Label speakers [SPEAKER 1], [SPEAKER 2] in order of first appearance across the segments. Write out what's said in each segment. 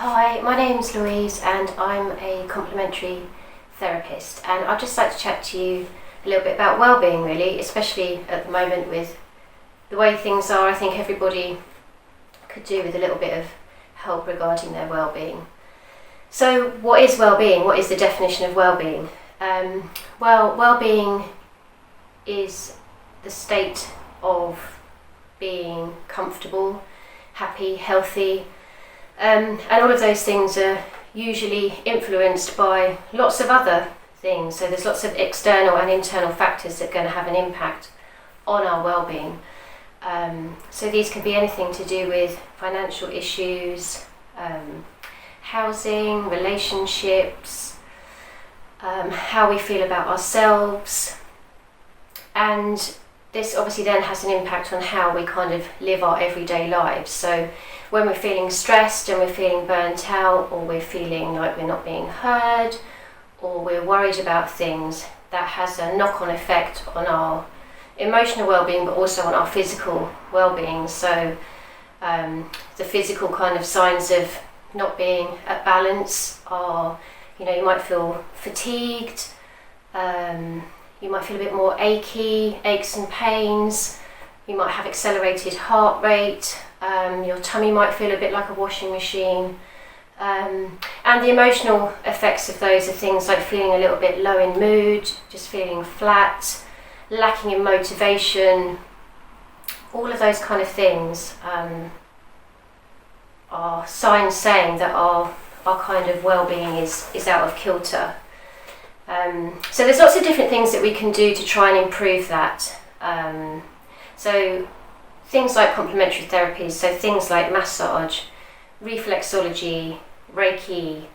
[SPEAKER 1] Hi, my name's Louise and I'm a complementary therapist, and I'd just like to chat to you a little bit about well-being, really, especially at the moment with the way things are. I think everybody could do with a little bit of help regarding their well-being. So what is well-being? What is the definition of well-being? Well-being is the state of being comfortable, happy, healthy, and all of those things are usually influenced by lots of other things. So there's lots of external and internal factors that are going to have an impact on our well-being. So these could be anything to do with financial issues, housing, relationships, how we feel about ourselves, and this obviously then has an impact on how we kind of live our everyday lives. So when we're feeling stressed and we're feeling burnt out, or we're feeling like we're not being heard, or we're worried about things, that has a knock-on effect on our emotional well-being, but also on our physical well-being. So the physical kind of signs of not being at balance are, you might feel fatigued, you might feel a bit more achy, aches and pains, you might have accelerated heart rate, your tummy might feel a bit like a washing machine, and the emotional effects of those are things like feeling a little bit low in mood, just feeling flat, lacking in motivation. All of those kind of things are signs saying that our kind of well-being is out of kilter. So there's lots of different things that we can do to try and improve that. So things like complementary therapies, so things like massage, reflexology, Reiki,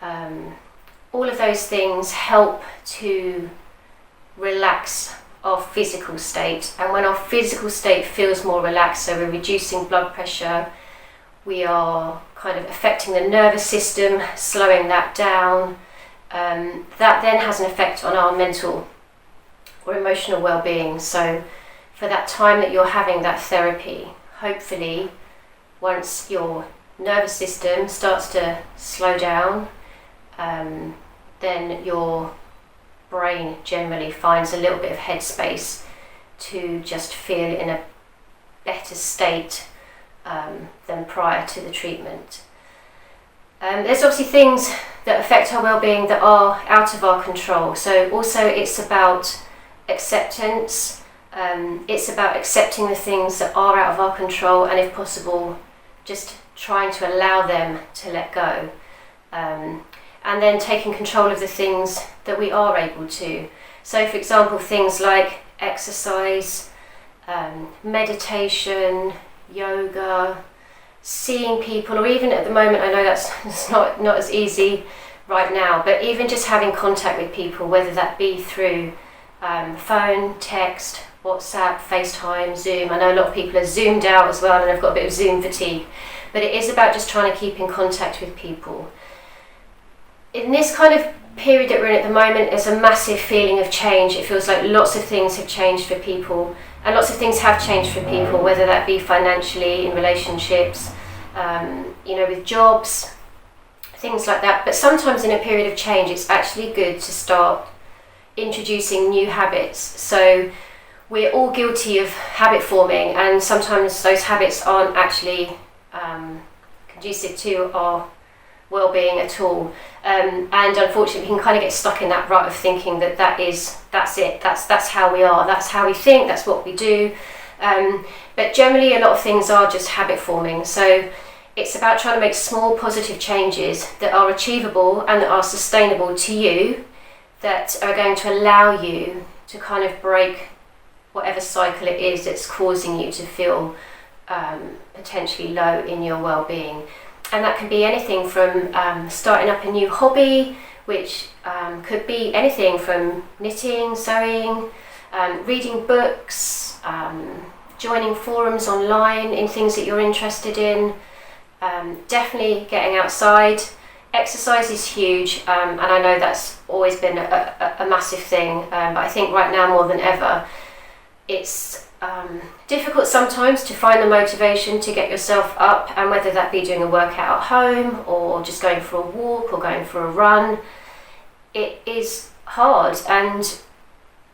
[SPEAKER 1] all of those things help to relax our physical state. And when our physical state feels more relaxed, so we're reducing blood pressure, we are kind of affecting the nervous system, slowing that down. That then has an effect on our mental or emotional well-being. So for that time that you're having that therapy, hopefully once your nervous system starts to slow down, then your brain generally finds a little bit of headspace to just feel in a better state than prior to the treatment. There's obviously things that affect our well-being that are out of our control. So also it's about acceptance. It's about accepting the things that are out of our control, and if possible, just trying to allow them to let go. And then taking control of the things that we are able to. So for example, things like exercise, meditation, yoga, seeing people, or even at the moment, I know that's not as easy right now, but even just having contact with people, whether that be through phone, text, WhatsApp, FaceTime, Zoom. I know a lot of people are zoomed out as well, and I've got a bit of Zoom fatigue, but it is about just trying to keep in contact with people. In this kind of period that we're in at the moment, there's a massive feeling of change. It feels like lots of things have changed for people, and lots of things have changed for people, whether that be financially, in relationships, with jobs, things like that. But sometimes in a period of change, it's actually good to start introducing new habits. So we're all guilty of habit forming, and sometimes those habits aren't actually conducive to our well-being at all. And unfortunately, we can kind of get stuck in that rut of thinking that's it, that's how we are, that's how we think, that's what we do. But generally, a lot of things are just habit forming. So it's about trying to make small positive changes that are achievable and that are sustainable to you, that are going to allow you to kind of break whatever cycle it is that's causing you to feel potentially low in your well-being. And that can be anything from starting up a new hobby, which could be anything from knitting, sewing, reading books, joining forums online in things that you're interested in, definitely getting outside. Exercise is huge, and I know that's always been a massive thing, but I think right now more than ever, it's difficult sometimes to find the motivation to get yourself up, and whether that be doing a workout at home or just going for a walk or going for a run, it is hard. And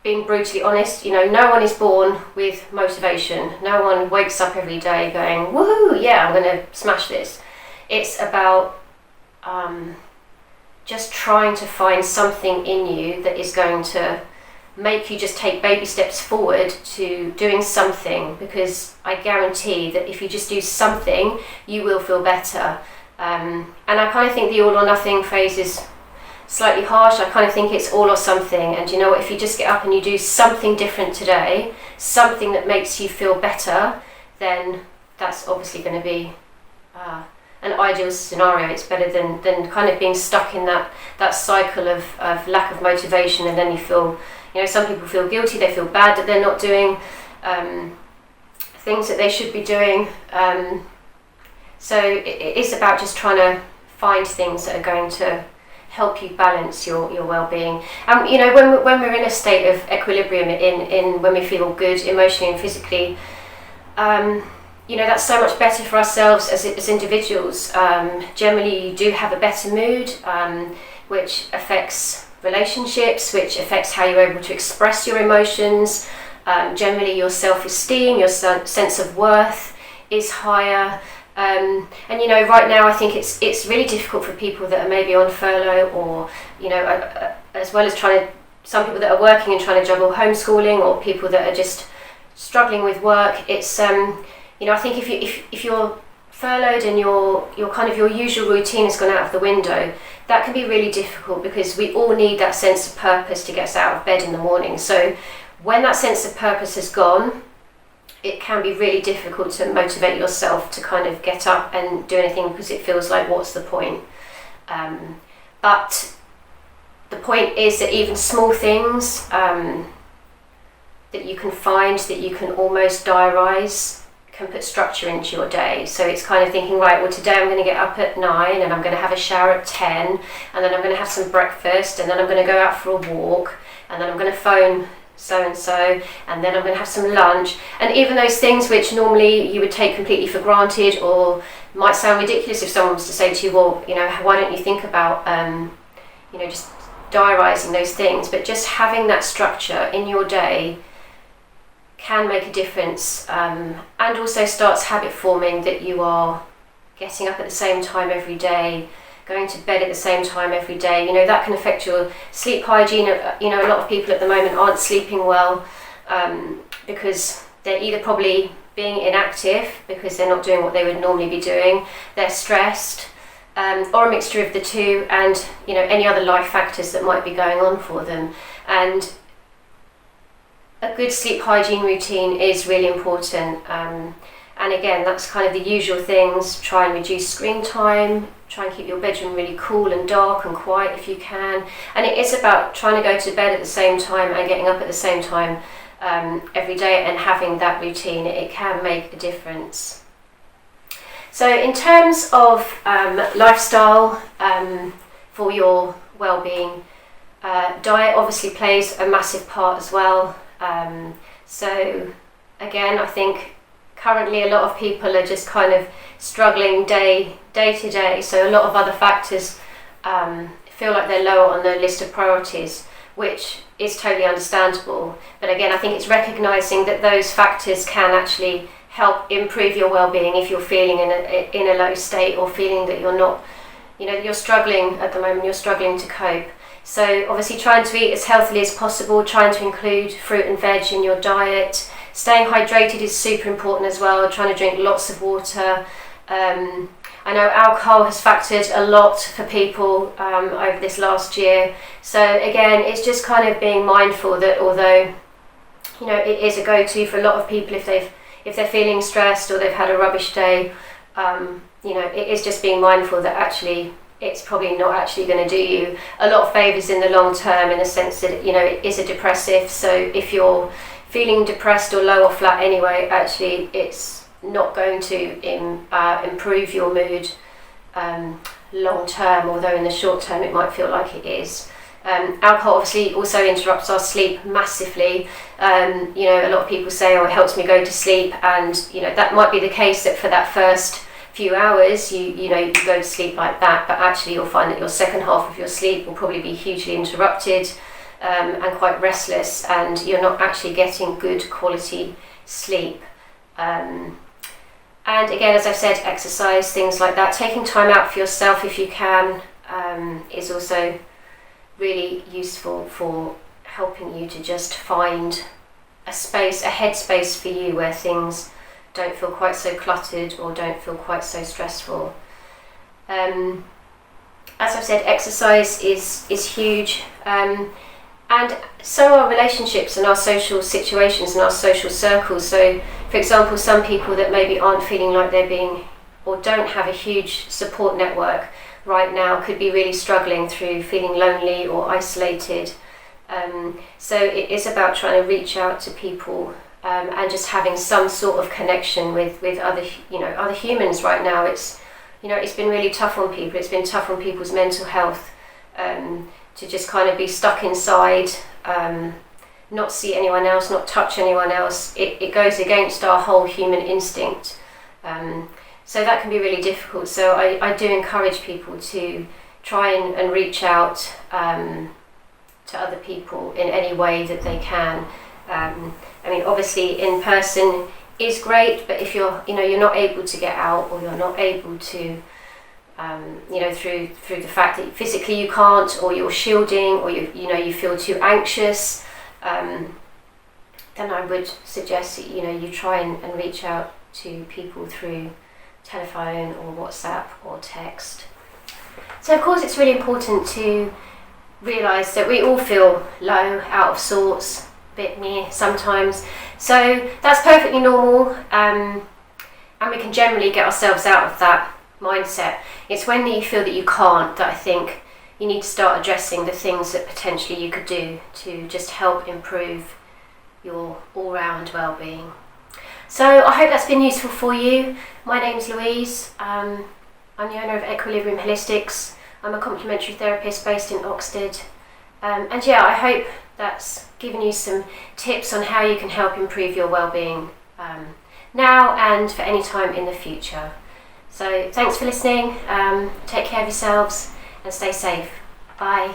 [SPEAKER 1] being brutally honest, you know, no one is born with motivation. No one wakes up every day going, woohoo, yeah, I'm going to smash this. It's about just trying to find something in you that is going to make you just take baby steps forward to doing something, because I guarantee that if you just do something, you will feel better. And I kind of think the all or nothing phase is slightly harsh. I kind of think it's all or something. And you know what, if you just get up and you do something different today, something that makes you feel better, then that's obviously going to be an ideal scenario. It's better than kind of being stuck in that cycle of lack of motivation, and then you feel, you know, some people feel guilty, they feel bad that they're not doing things that they should be doing. So it is about just trying to find things that are going to help you balance your well-being. And you know, when we're in a state of equilibrium, in when we feel good emotionally and physically, you know, that's so much better for ourselves as individuals. Generally, you do have a better mood, which affects relationships, which affects how you're able to express your emotions. Generally, your self-esteem, your sense of worth is higher. And you know, right now I think it's really difficult for people that are maybe on furlough, or you know, as well as some people that are working and trying to juggle homeschooling, or people that are just struggling with work. It's you know, I think if you're furloughed and your kind of your usual routine has gone out of the window, that can be really difficult, because we all need that sense of purpose to get us out of bed in the morning. So when that sense of purpose has gone, it can be really difficult to motivate yourself to kind of get up and do anything, because it feels like, what's the point? But the point is that even small things that you can find, that you can almost diarise, can put structure into your day. So it's kind of thinking, right, well, today I'm going to get up at 9 and I'm going to have a shower at 10, and then I'm going to have some breakfast, and then I'm going to go out for a walk, and then I'm going to phone so-and-so, and then I'm going to have some lunch. And even those things which normally you would take completely for granted, or might sound ridiculous if someone was to say to you, well, you know, why don't you think about you know, just diarising those things. But just having that structure in your day can make a difference, and also starts habit forming, that you are getting up at the same time every day, going to bed at the same time every day. You know, that can affect your sleep hygiene. You know, a lot of people at the moment aren't sleeping well, because they're either probably being inactive because they're not doing what they would normally be doing, they're stressed, or a mixture of the two, and you know, any other life factors that might be going on for them. And a good sleep hygiene routine is really important. And again, that's kind of the usual things. Try and reduce screen time, try and keep your bedroom really cool and dark and quiet if you can. And it is about trying to go to bed at the same time and getting up at the same time every day, and having that routine. It can make a difference. So in terms of lifestyle for your well-being, diet obviously plays a massive part as well. So again, I think currently a lot of people are just kind of struggling day to day, so a lot of other factors feel like they're lower on the list of priorities, which is totally understandable. But again, I think it's recognising that those factors can actually help improve your well-being if you're feeling in a low state, or feeling that you're not, you know, you're struggling at the moment, you're struggling to cope. So obviously trying to eat as healthily as possible, trying to include fruit and veg in your diet. Staying hydrated is super important as well, trying to drink lots of water. I know alcohol has factored a lot for people over this last year. So again, it's just kind of being mindful that although, you know, it is a go-to for a lot of people if they're feeling stressed or they've had a rubbish day, you know, it is just being mindful that actually it's probably not actually going to do you a lot of favours in the long term, in the sense that, you know, it is a depressive. So if you're feeling depressed or low or flat anyway, actually it's not going to improve your mood long term, although in the short term it might feel like it is. Alcohol obviously also interrupts our sleep massively. You know, a lot of people say, oh, it helps me go to sleep, and you know, that might be the case that for that first few hours you know you go to sleep like that, but actually you'll find that your second half of your sleep will probably be hugely interrupted and quite restless, and you're not actually getting good quality sleep. And again, as I've said, exercise, things like that, taking time out for yourself if you can, is also really useful for helping you to just find a space, a headspace for you where things don't feel quite so cluttered or don't feel quite so stressful. As I've said, exercise is huge, and so are relationships and our social situations and our social circles. So, for example, some people that maybe aren't feeling like they're being, or don't have a huge support network right now, could be really struggling through feeling lonely or isolated. So it is about trying to reach out to people and just having some sort of connection with other humans right now. It's been really tough on people. It's been tough on people's mental health to just kind of be stuck inside, not see anyone else, not touch anyone else. It goes against our whole human instinct. So that can be really difficult. So I do encourage people to try and reach out to other people in any way that they can. I mean, obviously in person is great, but if you're not able to get out, or you're not able to, through the fact that physically you can't, or you're shielding, or you feel too anxious, then I would suggest that you try and reach out to people through telephone or WhatsApp or text. So of course it's really important to realise that we all feel low, out of sorts, a bit meh sometimes. So that's perfectly normal, and we can generally get ourselves out of that mindset. It's when you feel that you can't that I think you need to start addressing the things that potentially you could do to just help improve your all-round well-being. So I hope that's been useful for you. My name's Louise. I'm the owner of Equilibrium Holistics. I'm a complementary therapist based in Oxted. And yeah, I hope that's given you some tips on how you can help improve your well-being now and for any time in the future. So thanks for listening. Take care of yourselves and stay safe. Bye.